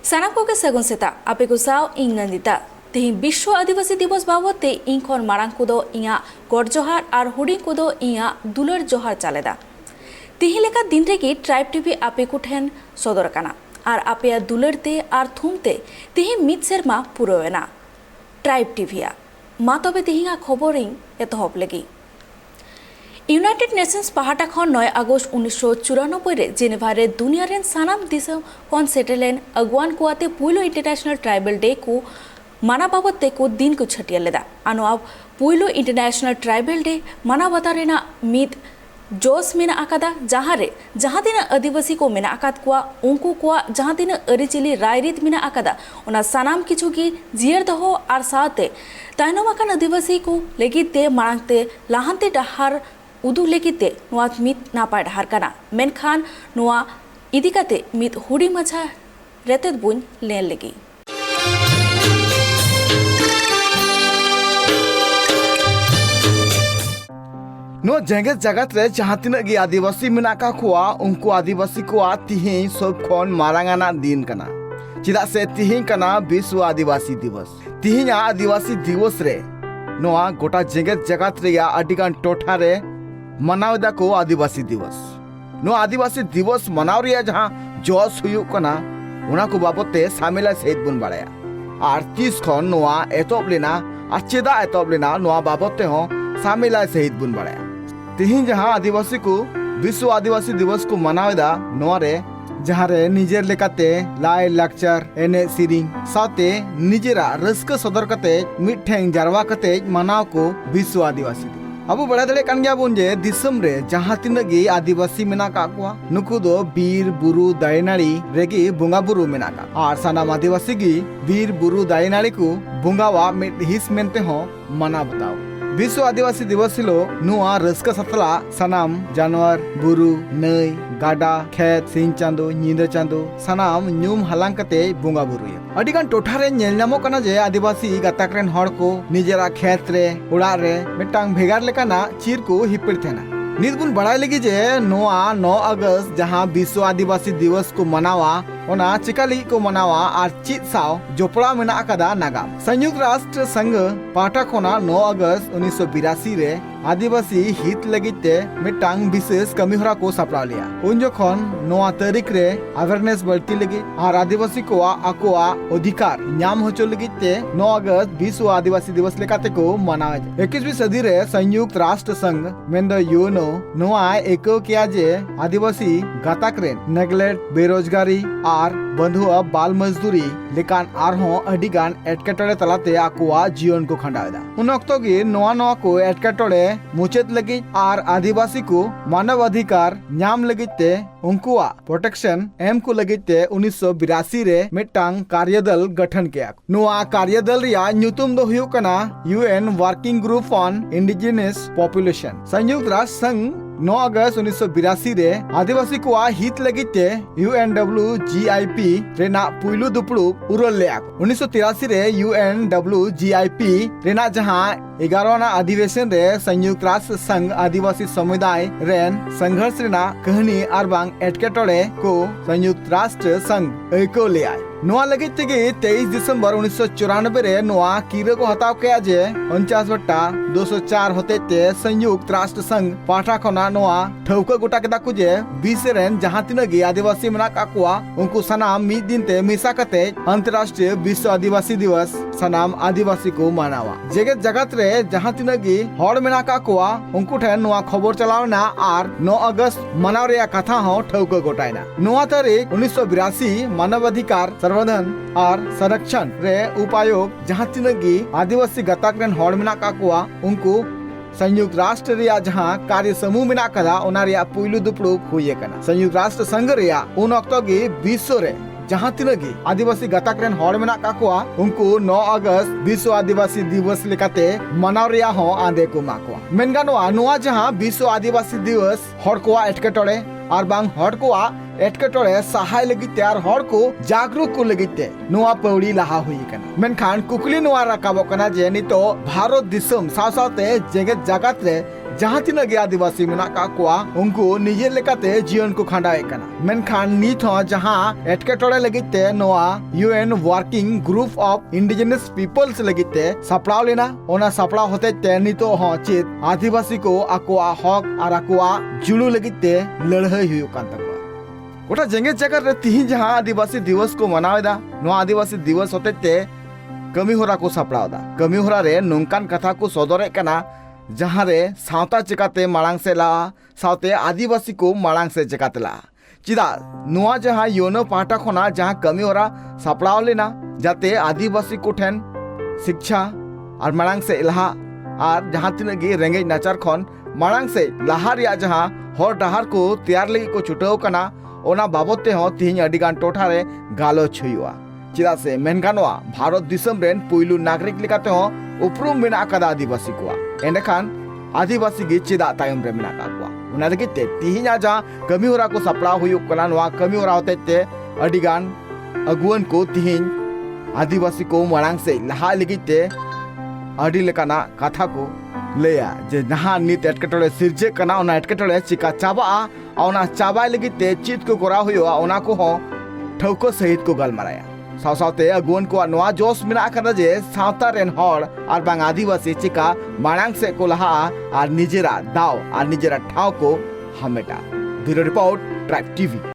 सानाम कोगे सगुन सेता आपे को साव इन नंदिता तेही विश्व आदिवासी दिवस बाबते इन खन मारांग को इया गड़ जोहार और हुडी को इया दुलर जोहार चालेदा तेही लेका दिन रेगी ट्राइब टीवी आपे को ठेन सदर काना और आपे दुलरते और थुमते तेही मिद सेरमा पुरोवेना ट्राइब टीविया मा तबे तेहिंगा खबर एतहब लगी यूनाइटेड नेशंस पहाटा खन 9 आगस्ट 1994 रे जेनेभा रे दुनिया रेन सानाम दिसम खन सेटलेन अगवान कुआते पुइलो इंटरनेशनल ट्राइबल डे को माना बाबते को दिन को छटिया लेदा आनो अब पुइलो इंटरनेशनल ट्राइबल डे माना बता रेना मिद जोस मेना आकादा जहाँ दिन आदिवासी को मेना आकाद कुआ उनको कुआ जहाँ दिन अरिचिली रायरीत मेना आकादा उना सानाम किछु की जियर दहो और साथे तायनम आकान आदिवासी को लेगिते मांगते लाहांते डहार उदू लेगिते नोआ मिद नापाय डहार काना मेनखान नोआ इदिकाते मिद हुडी मछा रेतेत बुन लेन लगी नो जेंगेत जगत रे जहाँ तीन गे आदिवासी मेना का कुआ उनको आदिवासी को तिही सब खन मारांगाना दिन कना चिदा से तिही कना विश्व आदिवासी दिवस तिही आदिवासी दिवस रे नोआ गोटा जेंगेत जगत रे अडिगान टोठा रे मनावदा को आदिवासी दिवस नो आदिवासी दिवस मनाव रे जहाँ जोश हुयु कना उना को बाबते सामिला सहित बुन बाड़ाया और 30 खन नोआ एतोब लेना चेदा एतोब लेना नोआ बाबते हो सामिला सहित बुन बाड़ाया तिहिं जहाँ आदिवासी को विश्व आदिवासी दिवस को मनावेदा नोरे जहाँ रे निजेर लेकाते लाई लाक्चर एने सिरिंग साथे निजेरा रस्क सदर कते मिठें जारवा कते मनाव को विश्व आदिवासी अब बड़ा दड़े कान गया बोन जे दिसम रे जहाँ तीन गे आदिवासी मेना का कुआ नुकु दो बीर बुरु दायनाड़ी रेगी बुंगा बुरु मेना का और सानाम आदिवासी गी बीर बुरु दायनाड़ी को बुंगावा मिट हिस मेनते हो मना बताओ विश्व आदिवासी दिवस हिलो नुआ रस्क सतला सनाम जानवर बुरु नई गाडा खेत सिंह चांदो नींद चांदो सनाम न्यूम हलांग कते बुंगा बुरुया अडिगान टोठा रे नेल नामो कना जे आदिवासी गाताक रेन हड़ को निजेरा खेत रे उड़ा रे मिटांग भेगार लेकाना चीर को हिपिड़ थेना नित बुन बड़ाई लगी जे नोआ 9 अगस्त जहाँ विश्व आदिवासी दिवस को मनावा ओना चिकाली को मनावा और चित साव जोपड़ा मेना अकादा नागाम संयुक्त राष्ट्र संघ पाटा खोना 9 अगस्त 1982 रे आदिवासी हित लगिते मिटांग विशेष कमीहरा को सपड़ा लिया उन जोखन नोआ तारीख रे अवेयरनेस बढ़ती लगी और आदिवासी को आकोआ अधिकार न्याम होचो लगिते 9 अगस्त विश्व आदिवासी दिवस लेकाते को मनावे 21वीं सदी रे संयुक्त राष्ट्र संघ मेंदो यूनो नोआ एको किया जे आदिवासी गाताक रे नेग्लेक्ट बेरोजगारी और बंधुआ बाल मजदूरी लेकान आरहों अडिगान एटकेटोड़े तलाते आकोआ जीवन को खंडावेदा उन अक्तो गे नोआ को एटकेटोड़े मुचेत लगी और आदिवासी को मानव अधिकार न्याम लगिते उनकुआ प्रोटेक्शन एम को लगिते 1982 रे मिटांग कार्यदल गठन किया नोआ कार्यदल रिया न्यूतुम दो हुयु कना UN working group on indigenous population संयुक्त राष्ट्र संघ 9 अगस्त 1982 रे आदिवासी को हित लगिते UNWGIP रेना पुइलु दुपड़ू उरल लेक 1983 रे UNWGIP रेना जहाँ 11वां अधिवेशन रे संयुक्त राष्ट्र संघ आदिवासी समुदाय रेन संघर्ष रेना कहानी आरबांग एटकेटोड़े को संयुक्त राष्ट्र संघ एको ले आए नोआ लगित तेगे 23 दिसंबर 1994 रे नोआ कीरे को हताव किया जे 49/204 होते ते संयुक्त राष्ट्र संघ पाठा खना नोआ ठौका गोटा केदा कुजे 20 रेन जहाँ तीन गे आदिवासी मना काकुआ उनको सनाम मिद दिन ते मिसा कते अंतरराष्ट्रीय विश्व आदिवासी दिवस सनाम आदिवासी को मनावा जगत जगत रे जहाँ तीन गे हड़ मेना काकुआ उनको ठेन नोआ खबर चलावना और 9 अगस्त मनाव रे कथा हो ठौका गोटाइना नोआ तारीख 1982 मानवाधिकार संवर्धन और संरक्षण रे उपायोग जहाँ तीन गे आदिवासी गताक रेन हड़ मेना काकुआ उनको संयुक्त राष्ट्र रिया जहाँ कार्य समूह मेना कदा ओना रिया पुइलु दुपड़ू हुए कना संयुक्त राष्ट्र संघ रिया उन अक्तो गे विश्व रे जहाँ तीन गे आदिवासी गताक रेन हड़ मेना काकुआ उनको 9 अगस्त विश्व आदिवासी दिवस लेकाते मनाव रिया हो आंदे को माकुआ मेनगानोआ नोआ जहाँ विश्व आदिवासी दिवस हड़ कोआ एटकेटोड़े और बांग हड़ कोआ एटकेटोड़े सहाय लगी तैयार हड़ को जागरूक को लगिते नोआ पौड़ी लहा हुई कना मेनखान कुकली नोआ रकाबो कना जे नितो भारत दिसम सावसावते जेगत जगत रे जहाँ तिना गे आदिवासी मेना का कोआ उनको निजे लेकाते जीवन को खंडाए कना मेनखान नित हो जहाँ एटकेटोड़े लगिते नोआ UN working group of indigenous peoples लगिते सपड़ाव लेना ओना सपड़ाव होते ते नितो हो चित आदिवासी को अकोआ हक और अकोआ जुलू लगिते लड़ाई हुई कान तकवा गोटा जेंगे जगह रे तिहिन जहाँ आदिवासी दिवस को मनावेदा नोआ आदिवासी दिवस होते ते कमी होरा को सपड़ावदा कमी होरा रे नोंकान कथा को सदरे कना जहाँ रे सावता चिकाते मांग से ला सावते आदिवासी को मांग से चिकाते ला चिदा नुआ जहाँ योनो पाटा खोना जहाँ कमी होरा सपड़ाव लेना जाते आदिवासी को ठेन शिक्षा और मांग से इलाहा और जहाँ तीन गे रेंगे नाचार खन मांग से लाहा रिया जहाँ हर डहार को तैयार लगी को छुटाव कना ओना बाबते हो तिहिन अडिगान टोठा रे गालोच हुआ चिदा से मेनगानवा भारत दिसम रेन पुइलु नागरिक लेकाते हो उपरुम मेना कदा आदिवासी को एंडखान आदिवासी गे चिदा तायम रे मेना का उना लगी ते तिहिना जा कमी होरा को सपड़ा हुई कना नवा कमी होरा होते ते अडिगान अगुवन को तिहिन आदिवासी को मरांग से लहा लगी ते अडी लेकाना कथा को लेया जे नहा नित एटकेटोड़े सिरजे कना ओना एटकेटोड़े चिका चाबा ओना चाबा लगी ते चित को कोरा हुआ ओना को हो ठौको सहित को गलमाराया सावसावते अगुवन को नवा जोश मेना कना जे सावता रेन हर और बांग आदिवासी चिका मांग से को लहा और निजेरा दाव और निजेरा ठाव को हमेटा ब्यूरो रिपोर्ट ट्राइब टीवी।